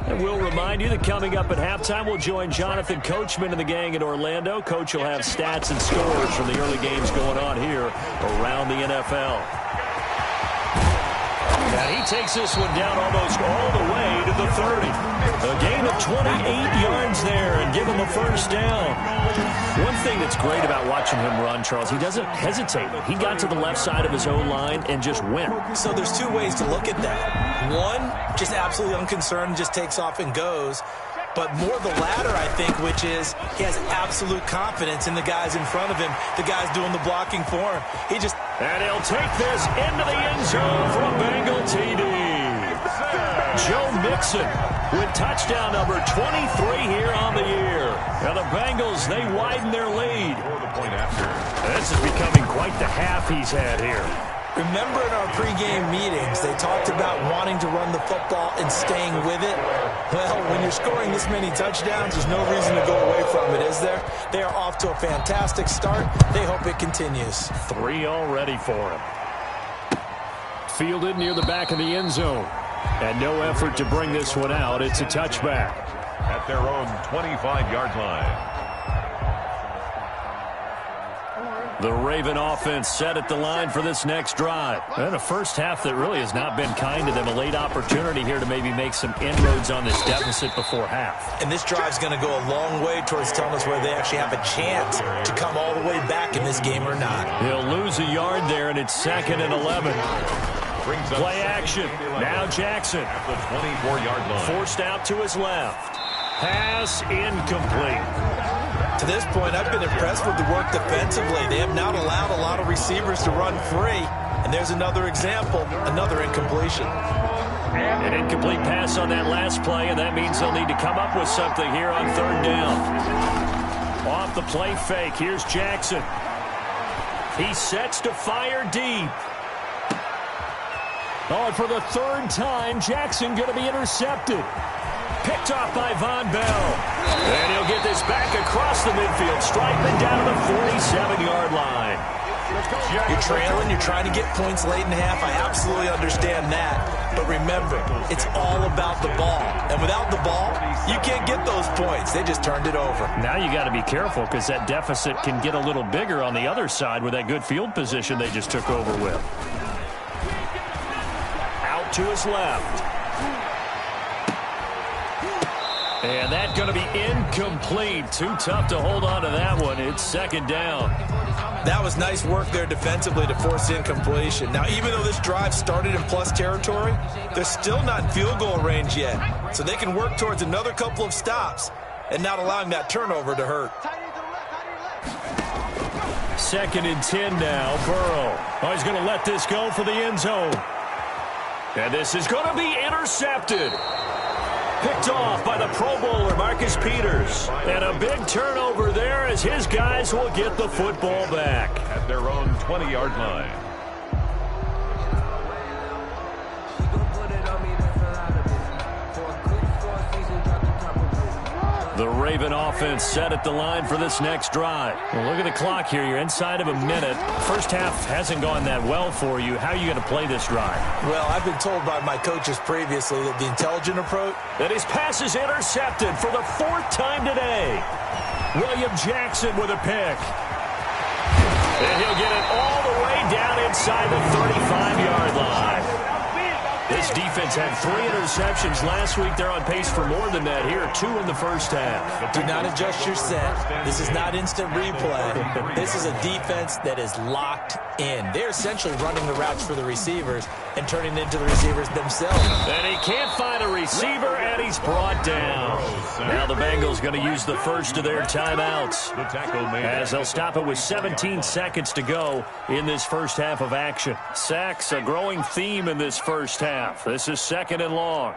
And we'll remind you that coming up at halftime, we'll join Jonathan Coachman and the gang in Orlando. Coach will have stats and scores from the early games going on here around the NFL. And he takes this one down almost all the way to the 30. A gain of 28 yards there and give him a first down. One thing that's great about watching him run, Charles, he doesn't hesitate. He got to the left side of his own line and just went. So there's two ways to look at that. One, just absolutely unconcerned, just takes off and goes. But more the latter, I think, which is he has absolute confidence in the guys in front of him, the guys doing the blocking for him. And he'll take this into the end zone for a Bengal TD. Joe Mixon with touchdown number 23 here on the year. Now the Bengals, they widen their lead. This is becoming quite the half he's had here. Remember in our pregame meetings, they talked about wanting to run the football and staying with it. Well, when you're scoring this many touchdowns, there's no reason to go away from it, is there? They are off to a fantastic start. They hope it continues. 3 already for him. Fielded near the back of the end zone. And no effort to bring this one out. It's a touchback. At their own 25-yard line. The Raven offense set at the line for this next drive. And a first half that really has not been kind to them. A late opportunity here to maybe make some inroads on this deficit before half. And this drive's going to go a long way towards telling us whether they actually have a chance to come all the way back in this game or not. He'll lose a yard there, and it's 2nd and 11. Play action. Now Jackson. At the 24-yard line. Forced out to his left. Pass incomplete. To this point, I've been impressed with the work defensively. They have not allowed a lot of receivers to run free. And there's another example, another incompletion. An incomplete pass on that last play, and that means they'll need to come up with something here on 3rd down. Off the play fake, here's Jackson. He sets to fire deep. Oh, and for the 3rd time, Jackson going to be intercepted. Picked off by Von Bell. And he'll get this back across the midfield stripe and down to the 47-yard line. You're trailing, you're trying to get points late in half. I absolutely understand that. But remember, it's all about the ball. And without the ball, you can't get those points. They just turned it over. Now you got to be careful because that deficit can get a little bigger on the other side with that good field position they just took over with. Out to his left. And that's going to be incomplete. Too tough to hold on to that one. It's 2nd down. That was nice work there defensively to force incompletion. Now, even though this drive started in plus territory, they're still not in field goal range yet. So they can work towards another couple of stops and not allowing that turnover to hurt. 2nd and 10 now. Burrow. Oh, he's going to let this go for the end zone. And this is going to be intercepted. Picked off by the Pro Bowler, Marcus Peters. And a big turnover there as his guys will get the football back. At their own 20-yard line. The Raven offense set at the line for this next drive. Well, look at the clock here. You're inside of a minute. First half hasn't gone that well for you. How are you going to play this drive? Well, I've been told by my coaches previously that the intelligent approach... That his pass is intercepted for the 4th time today. William Jackson with a pick. And he'll get it all the way down inside the 35-yard line. This defense had 3 interceptions last week. They're on pace for more than that here. 2 in the first half. Do not adjust your set. This is not instant replay. This is a defense that is locked in. They're essentially running the routes for the receivers and turning it into the receivers themselves. And he can't find a receiver, and he's brought down. Now the Bengals going to use the first of their timeouts as they'll stop it with 17 seconds to go in this first half of action. Sacks, a growing theme in this first half. This is 2nd and long.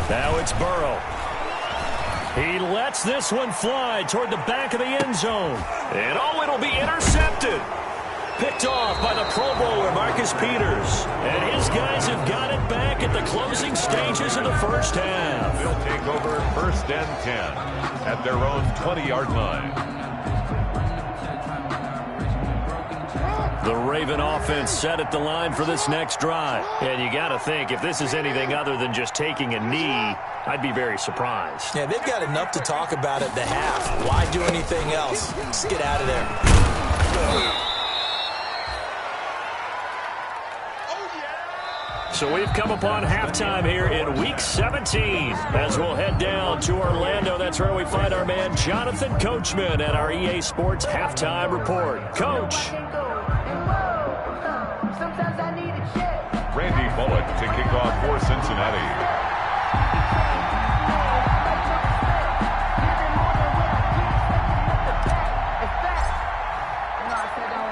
Now it's Burrow. He lets this one fly toward the back of the end zone. And oh, it'll be intercepted. Picked off by the Pro Bowler, Marcus Peters. And his guys have got it back at the closing stages of the first half. They'll take over 1st and 10 at their own 20-yard line. The Raven offense set at the line for this next drive. And you got to think, if this is anything other than just taking a knee, I'd be very surprised. Yeah, they've got enough to talk about at the half. Why do anything else? Just get out of there. So we've come upon halftime here in Week 17. As we'll head down to Orlando, that's where we find our man Jonathan Coachman at our EA Sports Halftime Report. Coach. Randy Bullock to kick off for Cincinnati.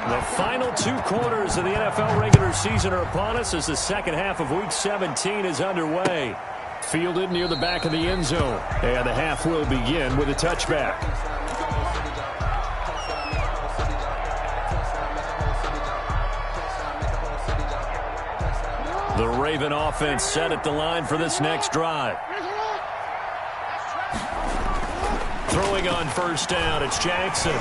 The final 2 quarters of the NFL regular season are upon us as the second half of Week 17 is underway. Fielded near the back of the end zone. And the half will begin with a touchback. The Raven offense set at the line for this next drive. Throwing on first down, it's Jackson.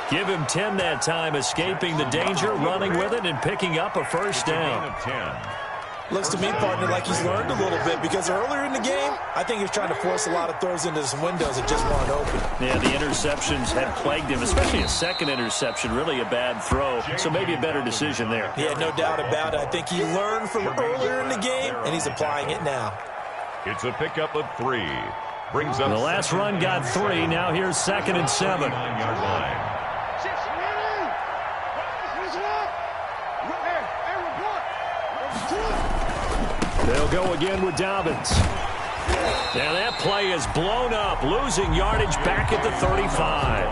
Give him 10 that time, escaping the danger, running with it, and picking up a first down. Looks to me, partner, like he's learned a little bit because earlier in the game, I think he was trying to force a lot of throws into some windows that just weren't open. Yeah, the interceptions had plagued him, especially a second interception, really a bad throw. So maybe a better decision there. Yeah, no doubt about it. I think he learned from earlier in the game, and he's applying it now. It's a pickup of 3. Brings up the last run got 3. Now here's 2nd and 7. 9-yard line. They'll go again with Dobbins. Now that play is blown up, losing yardage back at the 35.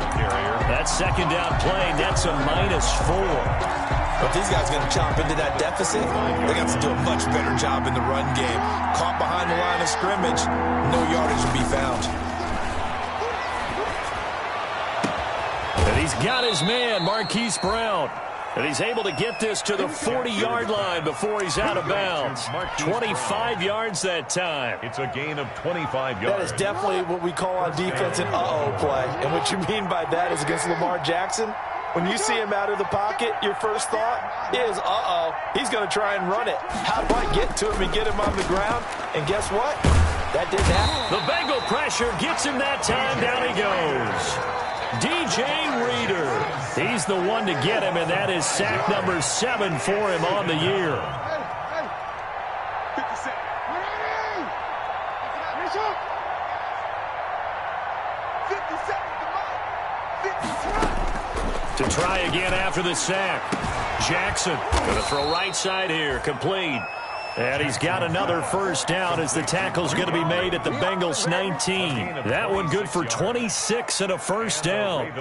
That second down play nets a -4. But these guys are going to chop into that deficit. They got to do a much better job in the run game. Caught behind the line of scrimmage, no yardage to be found. And he's got his man, Marquise Brown. And he's able to get this to the 40-yard line before he's out of bounds. 25 yards that time. It's a gain of 25 yards. That is definitely what we call on defense an uh-oh play. And what you mean by that is against Lamar Jackson, when you see him out of the pocket, your first thought is, uh-oh, he's going to try and run it. How do I get to him and get him on the ground? And guess what? That didn't happen. The Bengal pressure gets him that time. Down he goes. DJ Reader. He's the one to get him, and that is sack number 7 for him on the year. To try again after the sack. Jackson going to throw right side here. Complete. And he's got another first down as the tackle's going to be made at the Bengals 19. That one good for 26 and a first down.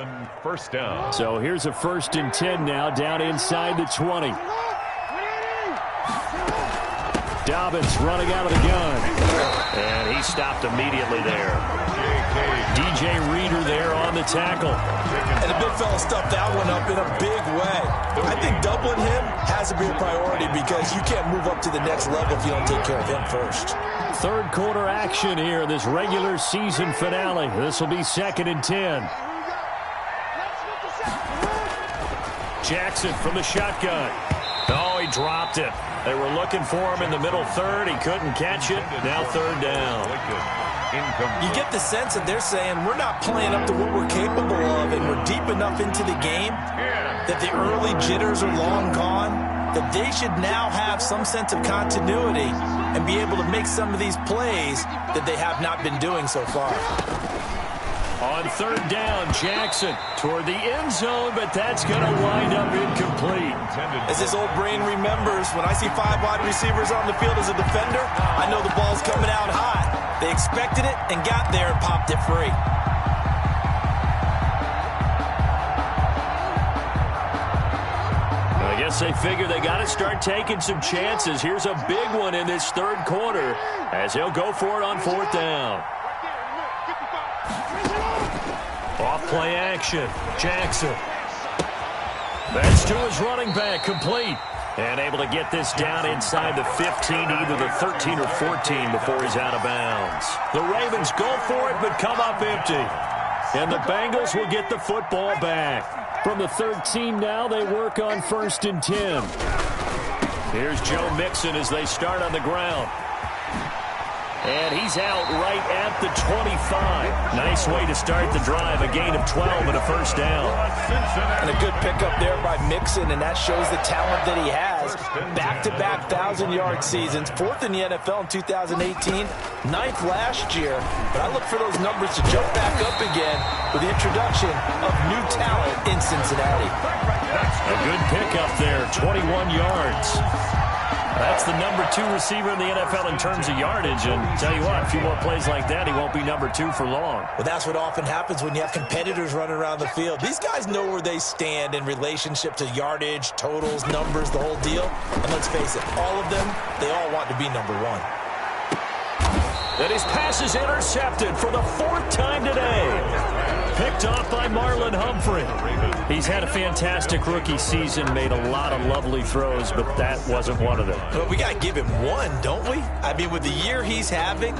First down. So here's a 1st and 10 now down inside the 20. Dobbins running out of the gun. And he stopped immediately there. DJ Reader there on the tackle. And the big fella stuffed that one up in a big way. I think doubling him has to be a priority because you can't move up to the next level if you don't take care of him first. 3rd quarter action here, this regular season finale. This will be 2nd and 10. Jackson from the shotgun. Oh, he dropped it. They were looking for him in the middle 3rd. He couldn't catch it. Now 3rd down. You get the sense that they're saying we're not playing up to what we're capable of and we're deep enough into the game that the early jitters are long gone, that they should now have some sense of continuity and be able to make some of these plays that they have not been doing so far. On 3rd down, Jackson toward the end zone, but that's going to wind up incomplete. As his old brain remembers, when I see 5 wide receivers on the field as a defender, I know the ball's coming out hot. They expected it and got there and popped it free. I guess they figure they got to start taking some chances. Here's a big one in this 3rd quarter as he'll go for it on 4th down. Off play action. Jackson. That's to his running back. Complete. And able to get this down inside the 15, either the 13 or 14 before he's out of bounds. The Ravens go for it, but come up empty. And the Bengals will get the football back. From the 13 now, they work on 1st and 10. Here's Joe Mixon as they start on the ground. And he's out right at the 25. Nice way to start the drive. A gain of 12 and a 1st down. And a good pickup there by Mixon, and that shows the talent that he has. Back-to-back 1,000-yard seasons. 4th in the NFL in 2018. 9th last year. But I look for those numbers to jump back up again with the introduction of new talent in Cincinnati. A good pickup there. 21 yards. That's the number 2 receiver in the NFL in terms of yardage. And tell you what, a few more plays like that, he won't be number 2 for long. Well, that's what often happens when you have competitors running around the field. These guys know where they stand in relationship to yardage, totals, numbers, the whole deal. And let's face it, all of them, they all want to be number 1. And his pass is intercepted for the 4th time today. Picked off by Marlon Humphrey. He's had a fantastic rookie season, made a lot of lovely throws, but that wasn't one of them. But we got to give him one, don't we? I mean, with the year he's having,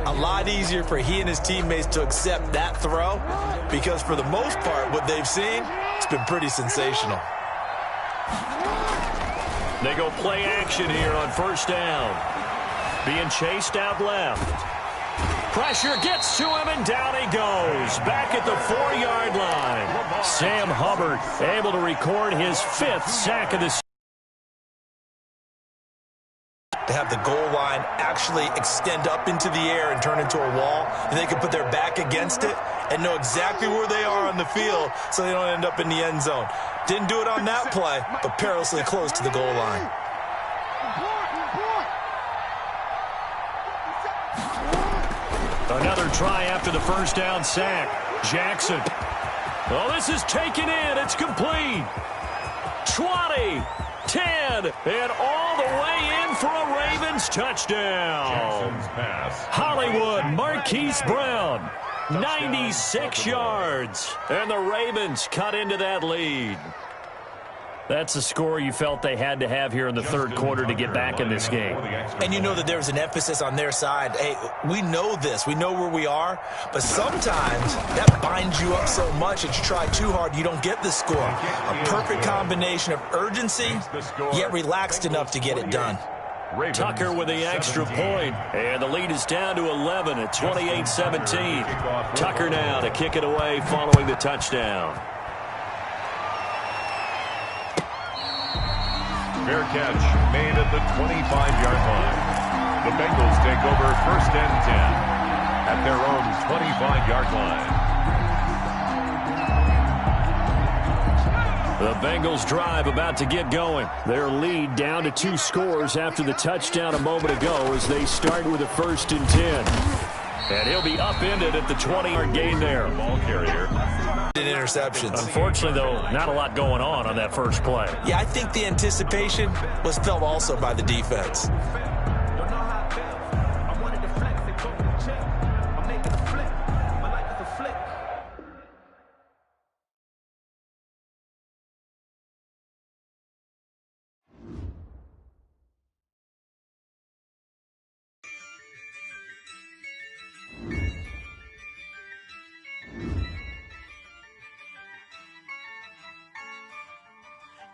a lot easier for he and his teammates to accept that throw, because for the most part, what they've seen, it's been pretty sensational. They go play action here on 1st down. Being chased out left. Pressure gets to him, and down he goes. Back at the 4-yard line. Sam Hubbard able to record his 5th sack of the season. To have the goal line actually extend up into the air and turn into a wall, and they can put their back against it and know exactly where they are on the field so they don't end up in the end zone. Didn't do it on that play, but perilously close to the goal line. Another try after the 1st down sack. Jackson. Well, this is taken in. It's complete. 20, 10, and all the way in for a Ravens touchdown. Hollywood Marquise Brown, 96 yards. And the Ravens cut into that lead. That's a score you felt they had to have here in the 3rd quarter to get back in this game. And you know that there's an emphasis on their side. Hey, we know this. We know where we are. But sometimes that binds you up so much that you try too hard, you don't get the score. A perfect combination of urgency, yet relaxed enough to get it done. Tucker with the extra point. And the lead is down to 11 at 28-17. Tucker now to kick it away following the touchdown. Fair catch made at the 25-yard line. The Bengals take over 1st and 10 at their own 25-yard line. The Bengals drive about to get going. Their lead down to 2 scores after the touchdown a moment ago as they start with a 1st and 10. And he'll be upended at the 20-yard gain there. Ball carrier. Interceptions. Unfortunately, though, not a lot going on that first play. Yeah, I think the anticipation was felt also by the defense.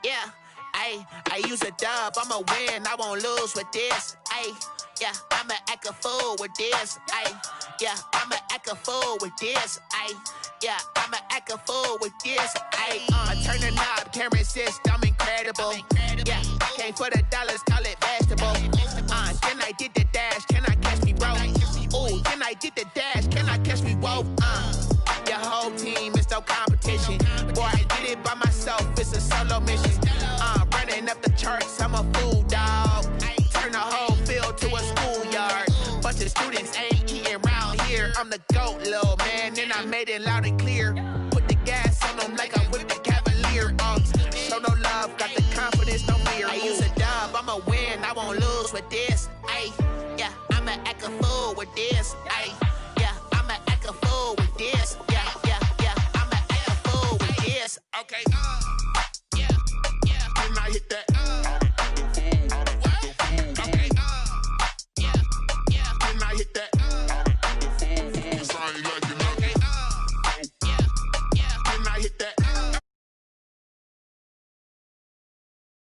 Yeah, I use a dub, I'ma win, I won't lose with this. Yeah, I'ma act a fool with this. Yeah, I'ma act a fool with this. Yeah, I'ma act a fool with this. I turn the knob, camera assist, I'm incredible. Yeah, came for the dollars, call it vegetable. Then I did the dash, can I catch me, bro? Ooh, then I did the dash, can I catch me, whoa? Your whole team is no competition. Boy, I did it by myself, it's a solo mission. Running up the charts, I'm a fool, dog. Turn the whole field to a schoolyard. Bunch of students ain't eating round here. I'm the GOAT, little man, and I made it loud and clear. Put the gas on them like I'm with the Cavalier. Show no love, got the confidence, no fear. I use a dub, I'ma win, I won't lose with this.